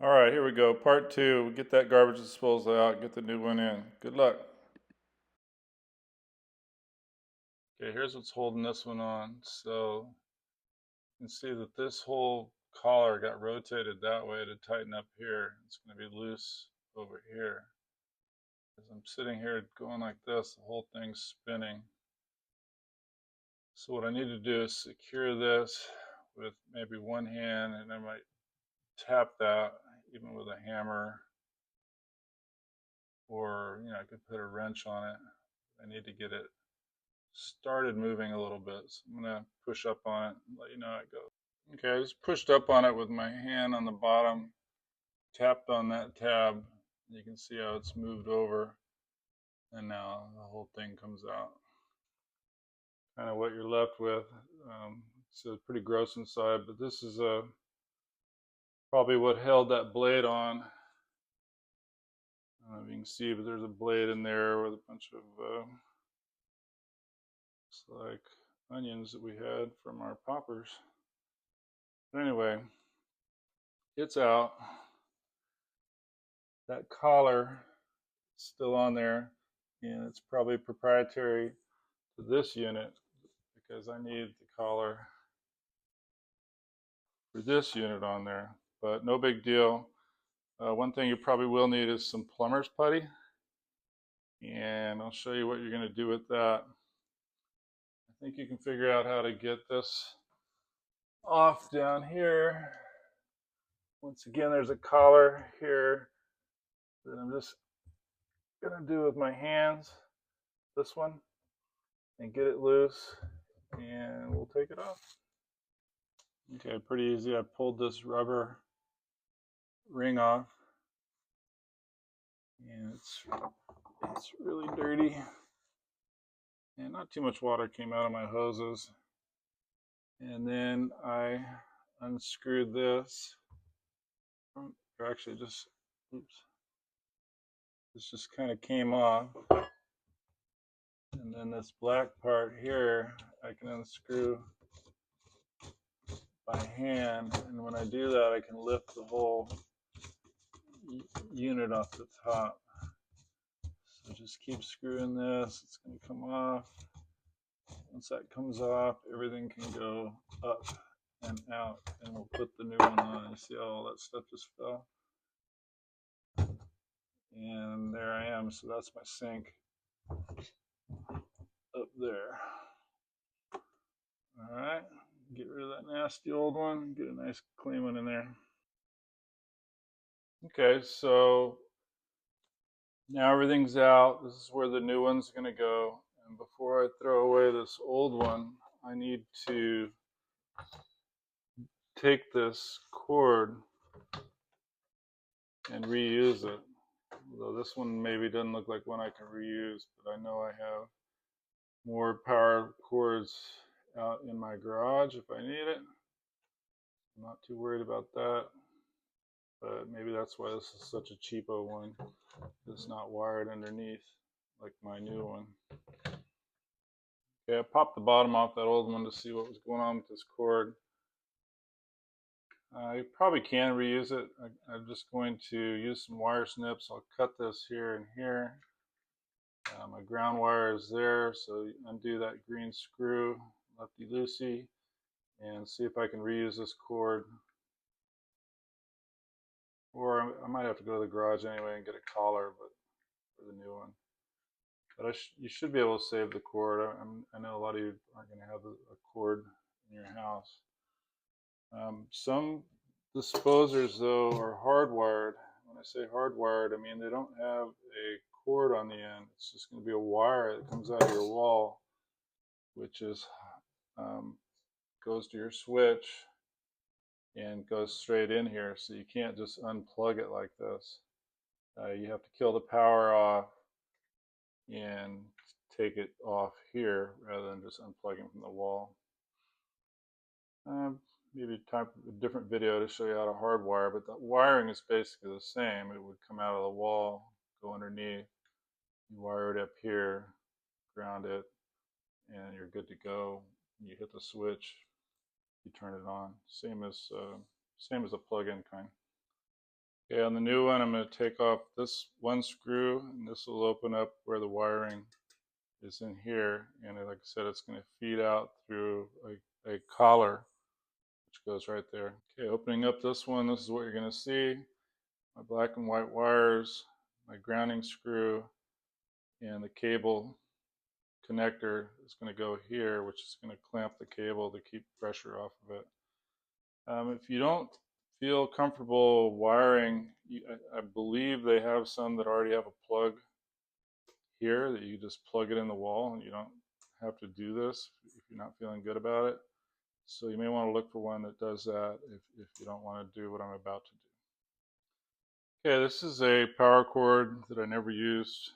All right, here we go. Part two. Get that garbage disposal out. Get the new one in. Good luck. Okay, here's what's holding this one on. So you can see that this whole collar got rotated that way to tighten up here. It's going to be loose over here. As I'm sitting here going like this, the whole thing's spinning. So what I need to do is secure this with maybe one hand, and I might tap that even with a hammer, or I could put a wrench on it. I need to get it started moving a little bit. So I'm gonna push up on it and let you know how it goes. Okay, I just pushed up on it with my hand on the bottom, tapped on that tab. You can see how it's moved over, and now the whole thing comes out. Kind of what you're left with. It's pretty gross inside, but this is probably what held that blade on. I don't know if you can see, but there's a blade in there with a bunch of looks like onions that we had from our poppers. But anyway, it's out. That collar is still on there, and it's probably proprietary to this unit because I need the collar for this unit on there. But no big deal. One thing you probably will need is some plumber's putty, and I'll show you what you're going to do with that. I think you can figure out how to get this off down here. Once again, there's a collar here that I'm just going to do with my hands, this one, and get it loose, and we'll take it off. Okay, pretty easy. I pulled this rubber ring off, and it's really dirty, and not too much water came out of my hoses. And then I unscrewed this, or actually just, oops, this just kind of came off. And then this black part here, I can unscrew by hand, and when I do that, I can lift the whole unit off the top. So just keep screwing this, it's going to come off. Once that comes off, everything can go up and out, and we'll put the new one on. You see how all that stuff just fell? And there I am. So that's my sink up there. All right, get rid of that nasty old one, get a nice clean one in there. Okay, so now everything's out. This is where the new one's going to go. And before I throw away this old one, I need to take this cord and reuse it. Although this one maybe doesn't look like one I can reuse, but I know I have more power cords out in my garage if I need it. I'm not too worried about that, but maybe that's why this is such a cheapo one. It's not wired underneath like my new one. Okay, I popped the bottom off that old one to see what was going on with this cord. You probably can reuse it. I'm just going to use some wire snips. I'll cut this here and here. My ground wire is there, so undo that green screw, lefty-loosey, and see if I can reuse this cord. Or I might have to go to the garage anyway and get a collar, but for the new one. But you should be able to save the cord. I know a lot of you aren't going to have a cord in your house. Some disposers, though, are hardwired. When I say hardwired, I mean they don't have a cord on the end. It's just going to be a wire that comes out of your wall, which is goes to your switch and goes straight in here. So you can't just unplug it like this. You have to kill the power off and take it off here rather than just unplugging from the wall. Maybe time for a different video to show you how to hardwire, but the wiring is basically the same. It would come out of the wall, go underneath, you wire it up here, ground it, and you're good to go. You hit the switch, you turn it on. Same as a plug-in kind. Okay, on the new one, I'm going to take off this one screw, and this will open up where the wiring is in here. And like I said, it's going to feed out through a collar, which goes right there. Okay, opening up this one, this is what you're going to see. My black and white wires, my grounding screw, and the cable connector is going to go here, which is going to clamp the cable to keep pressure off of it. If you don't feel comfortable wiring, I believe they have some that already have a plug here that you just plug it in the wall and you don't have to do this if you're not feeling good about it. So you may want to look for one that does that if you don't want to do what I'm about to do. Okay, this is a power cord that I never used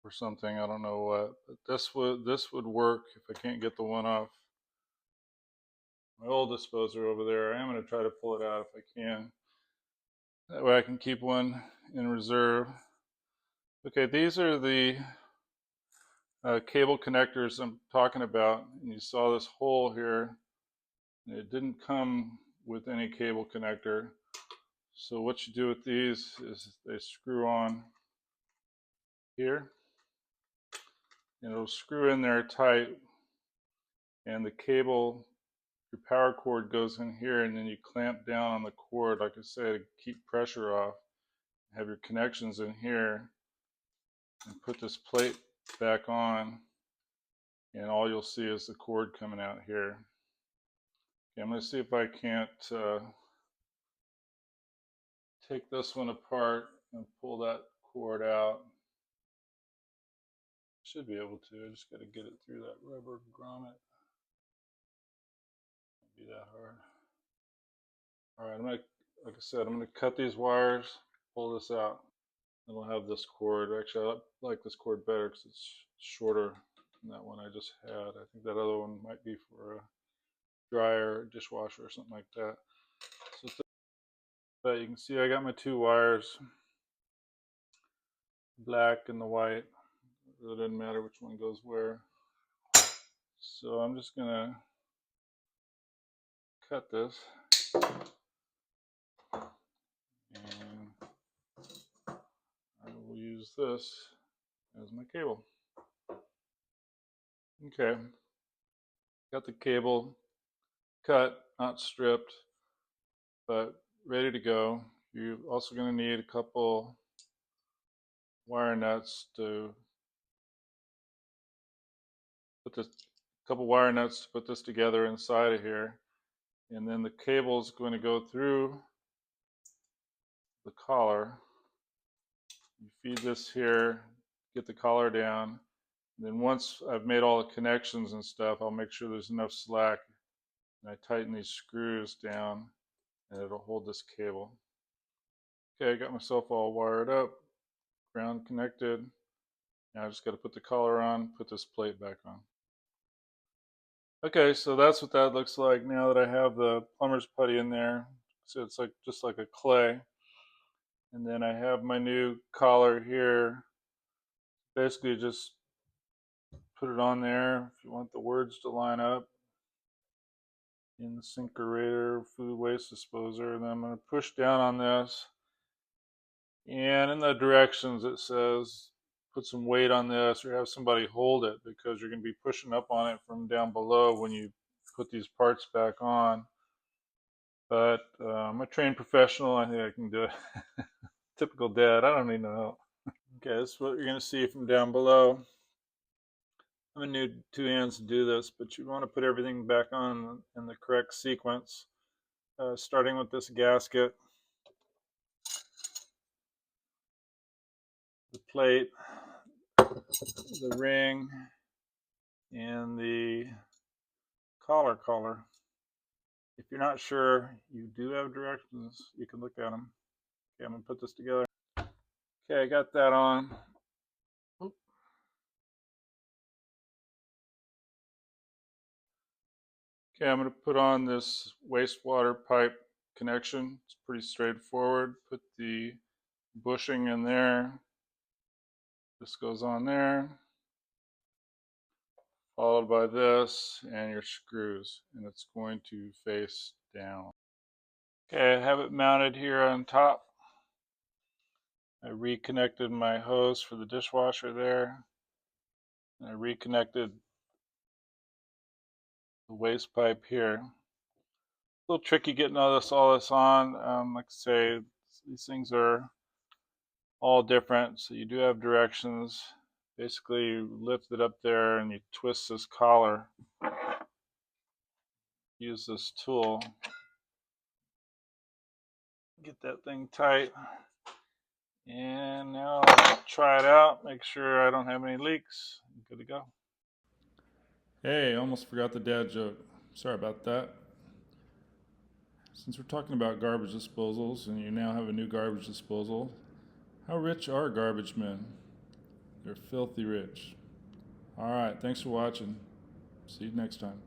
for something, I don't know what, but this would work if I can't get the one off my old disposer over there. I am going to try to pull it out if I can. That way I can keep one in reserve. Okay, these are the cable connectors I'm talking about. And you saw this hole here. It didn't come with any cable connector. So what you do with these is they screw on here. And it'll screw in there tight. And the cable, your power cord goes in here, and then you clamp down on the cord, like I said, to keep pressure off. Have your connections in here. And put this plate back on, and all you'll see is the cord coming out here. Okay, I'm going to see if I can't take this one apart and pull that cord out. Should be able to. I just got to get it through that rubber grommet. Won't be that hard. All right, like I said, I'm going to cut these wires, pull this out. And I'll have this cord. Actually, I like this cord better because it's shorter than that one I just had. I think that other one might be for a dryer, dishwasher, or something like that. So you can see I got my two wires, black and the white. It really doesn't matter which one goes where. So I'm just gonna cut this, and I will use this as my cable. Okay, got the cable cut, not stripped, but ready to go. You're also going to need a couple wire nuts to put this together inside of here, and then the cable is going to go through the collar. You feed this here, get the collar down, and then once I've made all the connections and stuff, I'll make sure there's enough slack, and I tighten these screws down, and it'll hold this cable. Okay, I got myself all wired up, ground connected. Now I just got to put the collar on, put this plate back on. Okay, so that's what that looks like now that I have the plumber's putty in there. So it's like just like a clay. And then I have my new collar here. Basically just put it on there if you want the words to line up. Incinerator, food waste disposer. And then I'm going to push down on this. And in the directions it says put some weight on this or have somebody hold it because you're going to be pushing up on it from down below when you put these parts back on. But I'm a trained professional. I think I can do it. Typical dad. I don't need no help. Okay, this is what you're going to see from down below. I'm going to need two hands to do this, but you want to put everything back on in the correct sequence, starting with this gasket, the plate, the ring, and the collar. If you're not sure, you do have directions. You can look at them. Okay, I'm going to put this together. Okay, I got that on. Okay, I'm going to put on this wastewater pipe connection. It's pretty straightforward. Put the bushing in there. This goes on there. Followed by this and your screws. And it's going to face down. Okay, I have it mounted here on top. I reconnected my hose for the dishwasher there. I reconnected the waste pipe here. A little tricky getting all this on. Like I say, these things are all different, so you do have directions. Basically, you lift it up there and you twist this collar. Use this tool. Get that thing tight. And now I'll try it out, make sure I don't have any leaks. Good to go. Hey, almost forgot the dad joke. Sorry about that. Since we're talking about garbage disposals and you now have a new garbage disposal, how rich are garbage men? They're filthy rich. Alright, thanks for watching. See you next time.